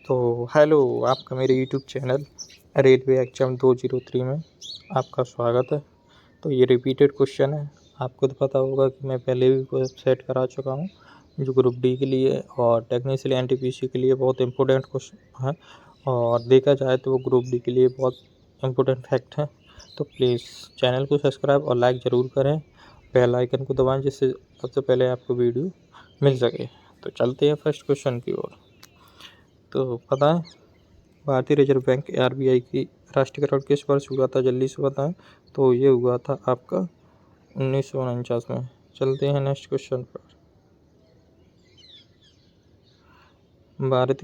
तो हेलो, आपका मेरे यूट्यूब चैनल रेलवे एग्जाम 203 में आपका स्वागत है। तो ये रिपीटेड क्वेश्चन है। आपको तो पता होगा कि मैं पहले भी को सेट करा चुका हूँ, जो ग्रुप डी के लिए और टेक्निकली एनटीपीसी के लिए बहुत इंपॉर्टेंट क्वेश्चन है, और देखा जाए तो वो ग्रुप डी के लिए बहुत इंपॉर्टेंट फैक्ट है। तो प्लीज़ चैनल को सब्सक्राइब और लाइक ज़रूर करें, बेल आइकन को दबाएं, जिससे सबसे पहले आपको वीडियो मिल सके। तो चलते हैं फर्स्ट क्वेश्चन की ओर। तो पता है भारतीय रिजर्व बैंक आरबीआई की राष्ट्रीयकरण किस वर्ष हुआ था? जल्दी से बताएं। तो ये हुआ था आपका 1949 में। चलते हैं नेक्स्ट क्वेश्चन पर। भारत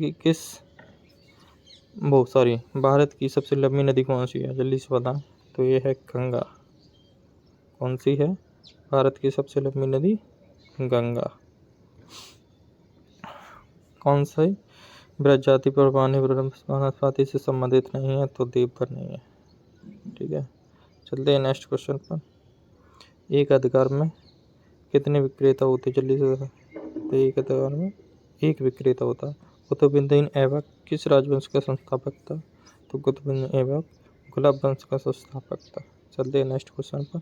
की सबसे लंबी नदी कौन सी है? जल्दी से बताएं। तो ये है गंगा। कौन सी है भारत की सबसे लंबी नदी? गंगा। कौन सी ब्रज जाति पर वनस्पति से संबंधित नहीं है? तो देवघर नहीं है। ठीक है, चलते हैं नेक्स्ट क्वेश्चन पर। एक अधिकार में कितने विक्रेता होते? जल्दी से बताएं। तो एक अधिकार में एक विक्रेता होता है। कुतुबुद्दीन ऐबक किस राजवंश का संस्थापक था? तो कुतुबुद्दीन ऐबक गुलाब वंश का संस्थापक था। चलते हैं नेक्स्ट क्वेश्चन पर।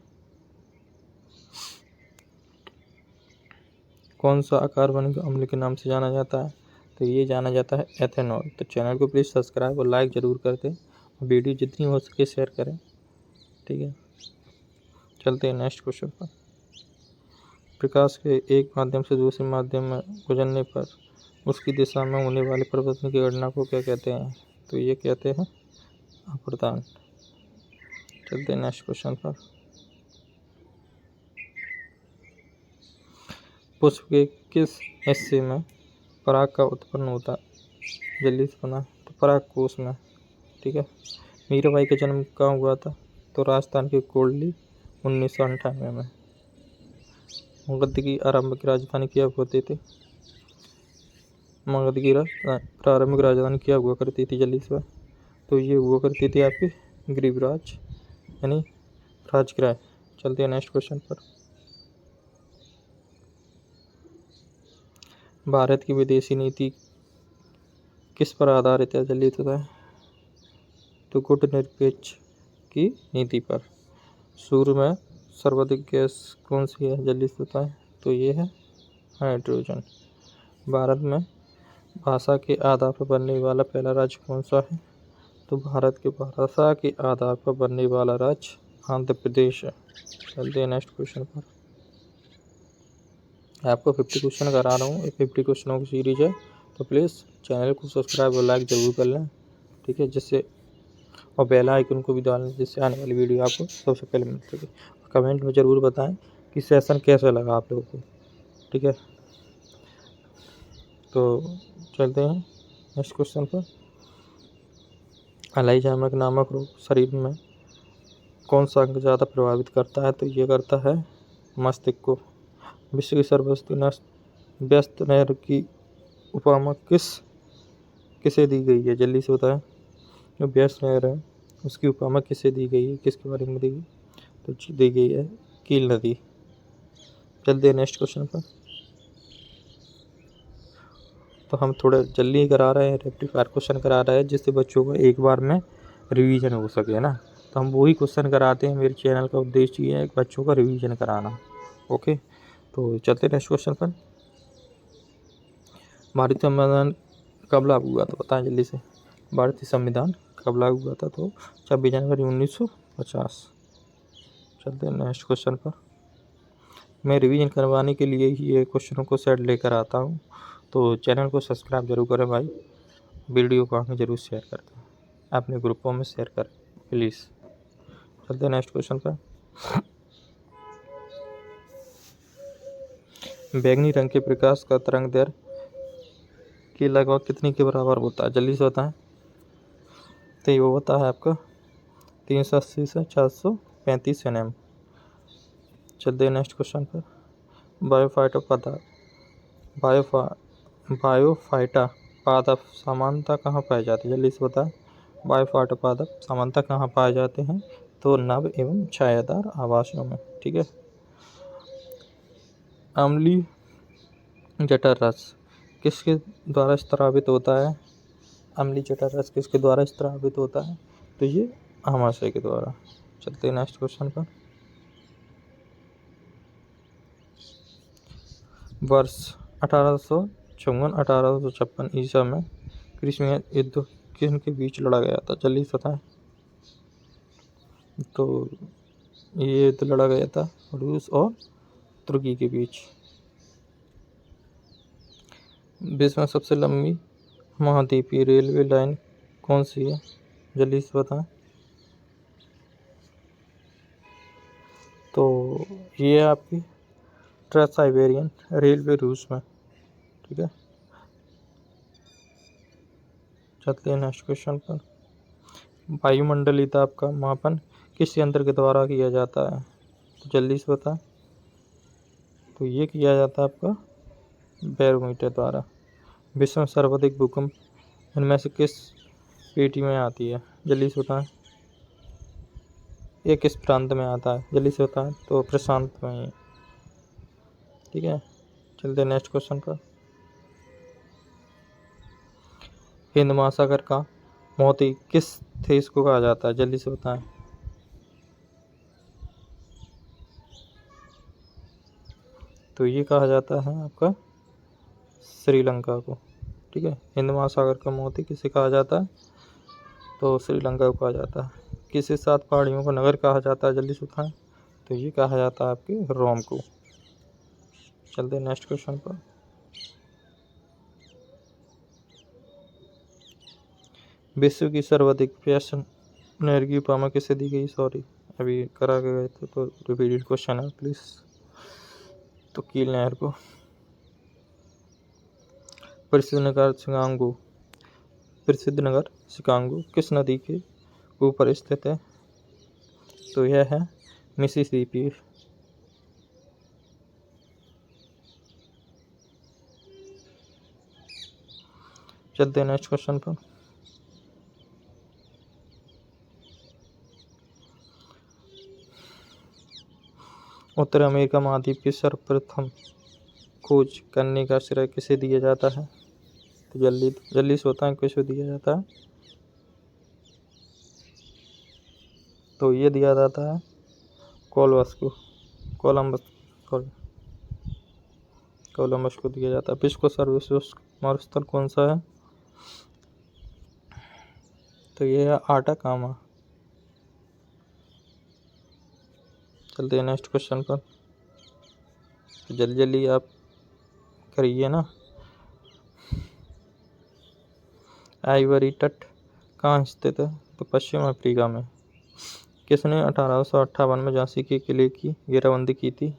कौन सा अकार्बनिक अम्ल के नाम से जाना जाता है? तो ये जाना जाता है एथेनॉल। तो चैनल को प्लीज़ सब्सक्राइब और लाइक ज़रूर कर दें, वीडियो जितनी हो सके शेयर करें। ठीक है, चलते हैं नेक्स्ट क्वेश्चन पर। प्रकाश के एक माध्यम से दूसरे माध्यम में गुजरने पर उसकी दिशा में होने वाले परिवर्तन की घटना को क्या कहते हैं? तो ये कहते हैं अपवर्तन। चलते हैं नेक्स्ट क्वेश्चन पर। पुष्प के किस हिस्से में पराग का उत्पन्न होता है? जल्दी से बना। तो पराग कोश में। ठीक है, मीराबाई का जन्म कहाँ हुआ था? तो राजस्थान के कोडली 1998 में। मगध की आरंभिक राजधानी क्या होती थी? मगध की प्रारंभिक राजधानी क्या हुआ करती थी? जल्दी से। तो ये हुआ करती थी आपकी गिरिराज यानी राजगृह। चलते हैं नेक्स्ट क्वेश्चन पर। भारत की विदेशी नीति किस पर आधारित है? जल्दी से बताएं। तो गुटनिरपेक्ष की नीति पर। सूर्य में सर्वाधिक गैस कौन सी है? जल्दी से बताएं। तो ये है हाइड्रोजन। भारत में भाषा के आधार पर बनने वाला पहला राज्य कौन सा है? तो भारत के भाषा के आधार पर बनने वाला राज्य आंध्र प्रदेश है। चलते हैं नेक्स्ट क्वेश्चन पर। आपको 50 क्वेश्चन करा रहा हूँ, 50 क्वेश्चनों की सीरीज है। तो प्लीज़ चैनल को सब्सक्राइब और लाइक ज़रूर कर लें। ठीक है, जिससे और बेल आइकन को भी डाल लें, जिससे आने वाली वीडियो आपको सबसे पहले मिल सके। कमेंट में ज़रूर बताएं कि सेशन कैसा लगा आप लोगों को। ठीक है, तो चलते हैं नेक्स्ट क्वेश्चन पर। अल्जाइमर नामक रोग शरीर में कौन सा अंग ज़्यादा प्रभावित करता है? तो ये करता है मस्तिष्क को। विश्व की सर्वश्रेष्ठ व्यस्त नहर की उपमा किसे दी गई है? जल्दी से बताएं। जो व्यस्त नहर है उसकी उपमा किसे दी गई है? किसके बारे में दी गई? तो दी गई है कील नदी। चलते हैं नेक्स्ट क्वेश्चन पर। तो हम थोड़ा जल्दी करा रहे हैं, रैपिड फायर क्वेश्चन करा रहे हैं, जिससे बच्चों को एक बार में रिवीजन हो सके ना। तो हम वही क्वेश्चन कराते हैं। मेरे चैनल का उद्देश्य ये है कि बच्चों का रिवीजन कराना। ओके, तो चलते हैं नेक्स्ट क्वेश्चन पर। भारतीय संविधान कब लागू हुआ था? बताएं जल्दी से। भारतीय संविधान कब लागू हुआ था? तो 26 जनवरी 1950। चलते हैं नेक्स्ट क्वेश्चन पर। मैं रिवीजन करवाने के लिए ही ये क्वेश्चनों को सेट लेकर आता हूँ, तो चैनल को सब्सक्राइब जरूर करें भाई, वीडियो को आगे जरूर शेयर कर दें, अपने ग्रुपों में शेयर करें प्लीज़। चलते हैं नेक्स्ट क्वेश्चन पर। बैंगनी रंग के प्रकाश का तरंग दैर्घ्य के लगभग कितनी के बराबर होता है? जल्दी से बताएं। तो ये होता है आपका 380 से 435 nm। चलते हैं नेक्स्ट क्वेश्चन पर। बायोफाइटा पदार्थ बायोफाइटा पादप सामान्यतः कहाँ पाए जाते हैं? जल्दी से बताएं। बायोफाइटा पादप सामान्यतः कहाँ पाए जाते हैं? तो नव एवं छायादार आवासों में। ठीक है, अम्लीय जठर रस किसके द्वारा स्रावित होता है? अम्लीय जठर रस किसके द्वारा स्रावित होता है? तो ये आमाशय के द्वारा। चलते हैं नेक्स्ट क्वेश्चन पर। वर्ष 1854-1856 ईसा में क्रीमिया युद्ध किनके बीच लड़ा गया था? जल्दी से बताएं। तो ये युद्ध लड़ा गया था रूस और तुर्की के बीच। विश्व में सबसे लंबी महाद्वीपीय रेलवे लाइन कौन सी है? जल्दी से बताएं। तो ये है आपकी ट्रांस साइबेरियन रेलवे रूस में। ठीक है, चलते हैं नेक्स्ट क्वेश्चन पर। वायुमंडलीय दाब का मापन किस यंत्र के द्वारा किया जाता है? तो जल्दी से बताएं। तो ये किया जाता है आपका बैरोमीटर द्वारा। विश्व में सर्वाधिक भूकंप इनमें से किस पेटी में आती है? जल्दी से बताएं। ये किस प्रांत में आता है? जल्दी से बताएं। तो प्रशांत में ही। ठीक है, चलते हैं नेक्स्ट क्वेश्चन पर। हिंद महासागर का मोती किस देश को कहा जाता है? जल्दी से बताएं। तो ये कहा जाता है आपका श्रीलंका को। ठीक है, हिंद महासागर का मोती किसे कहा जाता है? तो श्रीलंका को कहा जाता है। किसे 7 पहाड़ियों का नगर कहा जाता है? जल्दी से बताएं। तो ये कहा जाता है आपके रोम को। चलते हैं नेक्स्ट क्वेश्चन पर। विश्व की सर्वाधिक व्यस्त नहर की उपमा किसे दी गई? सॉरी, अभी करा के गए थे तो रिपीटेड क्वेश्चन है प्लीज। तो कील नहर को। प्रसिद्ध नगर शिकागो किस नदी के ऊपर स्थित है? तो यह है मिसिसिपी। चलते हैं नेक्स्ट क्वेश्चन पर। उत्तर अमेरिका महाद्वीप की सर्वप्रथम खोज करने का श्रेय किसे दिया जाता है? तो जल्दी से बताएं किसे दिया जाता है? तो ये दिया जाता है कोलंबस को दिया जाता है। विश्व का सर्वश्रेष्ठ मरुस्थल कौन सा है? तो ये है आटाकामा। चलते हैं नेक्स्ट क्वेश्चन पर। तो जल्दी आप करिए ना। आइवरी तट कहाँ स्थित है? तो पश्चिम अफ्रीका में। किसने 1858 में झांसी के किले की घेराबंदी की थी?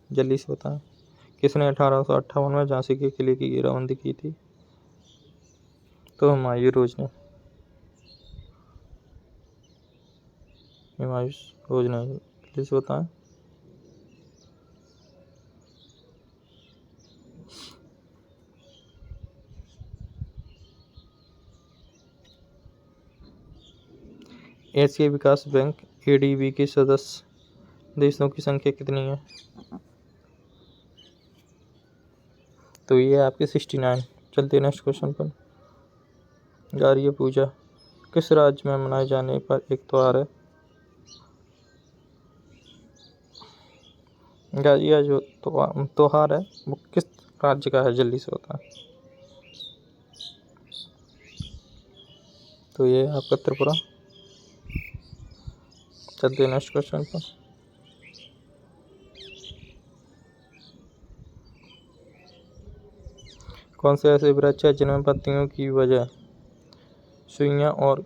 जल्दी से बताएं। किसने 1858 में झांसी के किले की घेराबंदी की थी? तो हुमायूं रोज ने। जल्दी से बताएं। एशिया विकास बैंक एडीबी के सदस्य देशों की संख्या कितनी है? तो ये आपके 69। चलते नेक्स्ट क्वेश्चन पर। गार्गी पूजा किस राज्य में मनाए जाने पर एक त्योहार है? गार्गी जो त्योहार है वो किस राज्य का है? जल्दी से होता है। तो ये आपका त्रिपुरा। चलते हैं नेक्स्ट क्वेश्चन पर। कौन से ऐसे वृक्ष है जिनमें पत्तियों की बजाय सुइयां और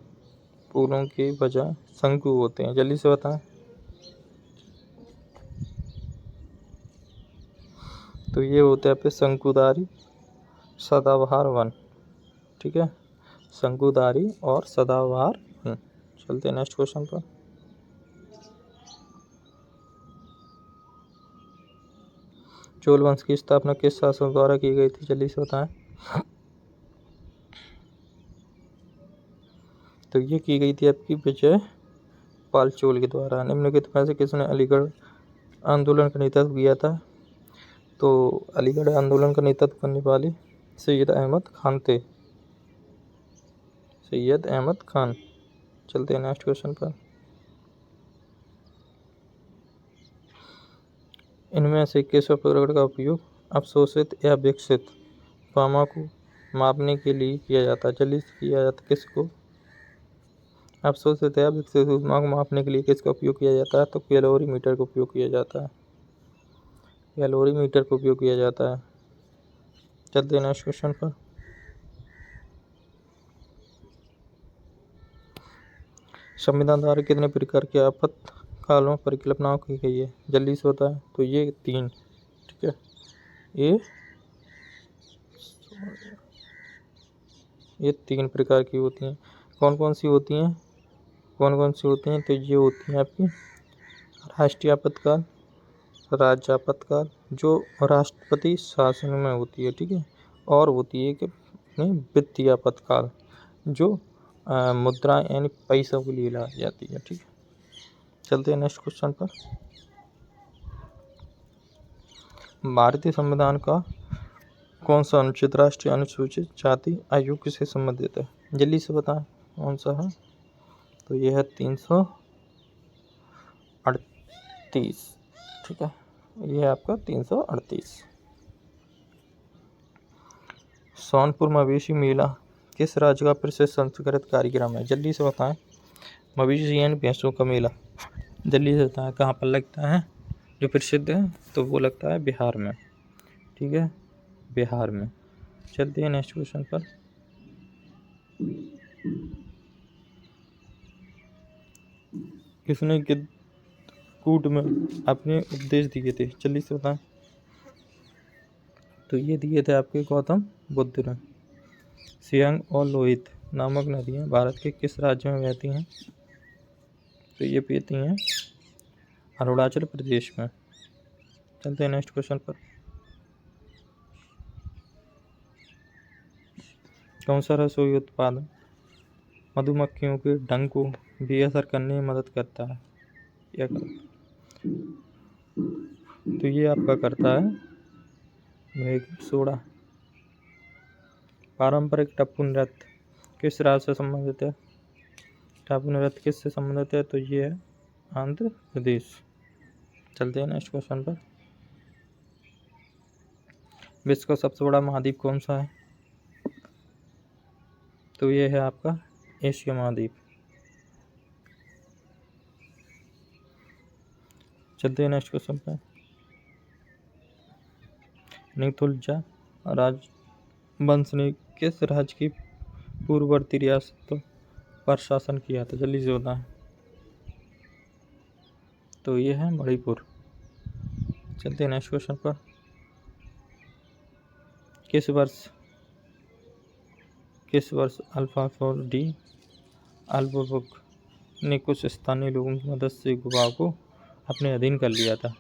फूलों की बजाय शंकु होते हैं? जल्दी से बताएं। तो ये होते हैं आपके शंकुधारी सदाबहार वन। ठीक है, शंकुधारी और सदाबहार वन। चलते हैं नेक्स्ट क्वेश्चन पर। चोल वंश की स्थापना किस शासक द्वारा की गई थी? जल्दी से बताएं। तो ये की गई थी आपकी विजय पाल चोल के द्वारा। निम्नलिखित में से किसने अलीगढ़ आंदोलन का नेतृत्व किया था? तो अलीगढ़ आंदोलन का नेतृत्व करने वाले सैयद अहमद खान थे। सैयद अहमद खान। चलते हैं नेक्स्ट क्वेश्चन पर। इनमें से किस उपकरण का उपयोग अवशोषित या विकसित फार्मा को मापने के लिए किया जाता है? जल्दी से किया जाता है किसको? अवशोषित या विकसित ऊष्मा को मापने के लिए किसका उपयोग किया जाता है? तो कैलोरीमीटर का उपयोग किया जाता है। कैलोरीमीटर का उपयोग किया जाता है। चलते हैं नेक्स्ट क्वेश्चन पर। संविधान द्वारा कितने प्रकार के आपातकालों परिकल्पनाओं की गई है? जल्दी से बताएं। तो ये 3, ठीक है। ये 3 प्रकार की होती हैं। कौन कौन सी होती हैं? तो ये होती हैं आपकी राष्ट्रीय आपातकाल, राज्य आपातकाल जो राष्ट्रपति शासन में होती है, ठीक है। और होती है कि वित्तीय आपातकाल जो मुद्रा यानी पैसों के लिए लाई जाती है, ठीक है। चलते हैं नेक्स्ट क्वेश्चन पर। भारतीय संविधान का कौन सा अनुच्छेद राष्ट्रीय अनुसूचित जाति आयोग से संबंधित है? जल्दी से बताएं कौन सा है? तो यह है 338, ठीक है। यह है आपका 338। सोनपुर मवेशी मेला किस राज्य का प्रसिद्ध संस्कृत कार्यक्रम है? जल्दी से बताएं। मवेशी यानी भैंसों का मेला, जल्दी से बताएं कहाँ पर लगता है जो प्रसिद्ध है? तो वो लगता है बिहार में, ठीक है, बिहार में। चलते हैं नेक्स्ट क्वेश्चन पर। किसने कूट में अपने उपदेश दिए थे? जल्दी से बताएं। तो ये दिए थे आपके गौतम बुद्ध ने। सियांग और लोहित नामक नदियाँ भारत के किस राज्य में बहती हैं? तो ये बहती हैं अरुणाचल प्रदेश में। चलते हैं नेक्स्ट क्वेश्चन पर। कौन सा रसोई उत्पादन मधुमक्खियों के डंक को बेअसर करने में मदद करता है? क्या करता है? तो ये आपका करता है बेकिंग सोडा। पारंपरिक टप्पू नृत्य किस राज्य से संबंधित है? टप्पू नृत्य किससे संबंधित है? तो ये है आंध्र प्रदेश। चलते हैं नेक्स्ट क्वेश्चन पर। विश्व का सबसे बड़ा महाद्वीप कौन सा है? तो ये है आपका एशिया महाद्वीप। चलते हैं नेक्स्ट क्वेश्चन पर। निथुल्जा राजवंश ने किस राज्य की पूर्ववर्ती रियासतों पर शासन किया था? जल्दी से बताएं। तो ये है मणिपुर। चलते हैं नेक्स्ट क्वेश्चन पर। किस वर्ष अल्फाफोर डी अल्बुकर्क ने कुछ स्थानीय लोगों की मदद से गोवा को अपने अधीन कर लिया था?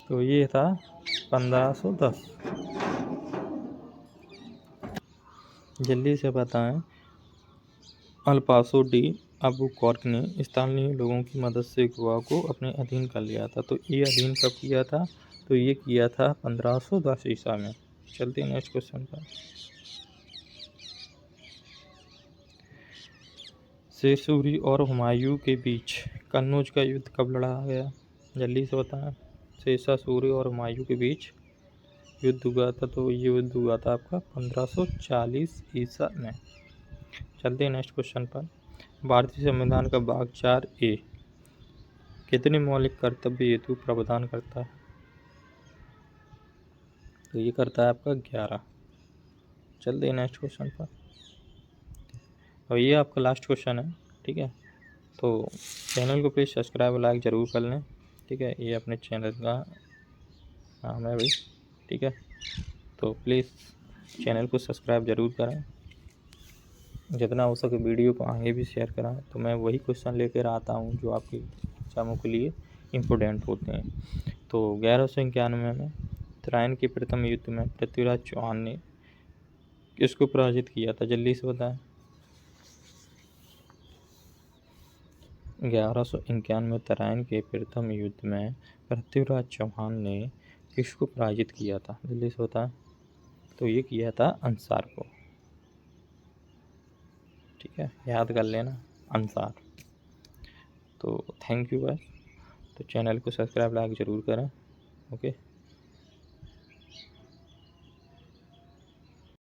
तो ये था 1510। जल्दी से बताएं। अल्फासो डी अल्बुकर्क ने स्थानीय लोगों की मदद से गोवा को अपने अधीन कर लिया था। तो ये अधीन कब किया था? तो ये किया था 1510 ईसा में। चलते हैं नेक्स्ट क्वेश्चन पर। शेर सूरी और हुमायूं के बीच कन्नौज का युद्ध कब लड़ा गया? जल्दी से बताएं। शेर सूरी और हुमायूं के बीच युद्ध हुआ था। तो ये युद्ध हुआ था आपका 1540 ईसा में। चलते हैं नेक्स्ट क्वेश्चन पर। भारतीय संविधान का भाग 4A कितने मौलिक कर्तव्य हेतु प्रावधान करता है? तो ये करता है आपका 11। चलते हैं नेक्स्ट क्वेश्चन पर। और ये आपका लास्ट क्वेश्चन है, ठीक है। तो चैनल को प्लीज़ सब्सक्राइब और लाइक ज़रूर कर लें, ठीक है। ये अपने चैनल का नाम है भाई, ठीक है। तो प्लीज़ चैनल को सब्सक्राइब ज़रूर करें, जितना हो सके वीडियो को आगे भी शेयर कराएं। तो मैं वही क्वेश्चन लेकर आता हूँ जो आपके एग्जामों के लिए इम्पोर्टेंट होते हैं। तो 1191 में उत्तरायण के प्रथम युद्ध में पृथ्वीराज चौहान ने किसको पराजित किया था? जल्दी से बताएं। 1191 उत्तरायण के प्रथम युद्ध में पृथ्वीराज चौहान ने किसको पराजित किया था? जल्दी से बताएं। तो ये किया था अंसार को। ठीक है, याद कर लेना, अंसार। तो थैंक यू गाइस। तो चैनल को सब्सक्राइब लाइक ज़रूर करें। ओके।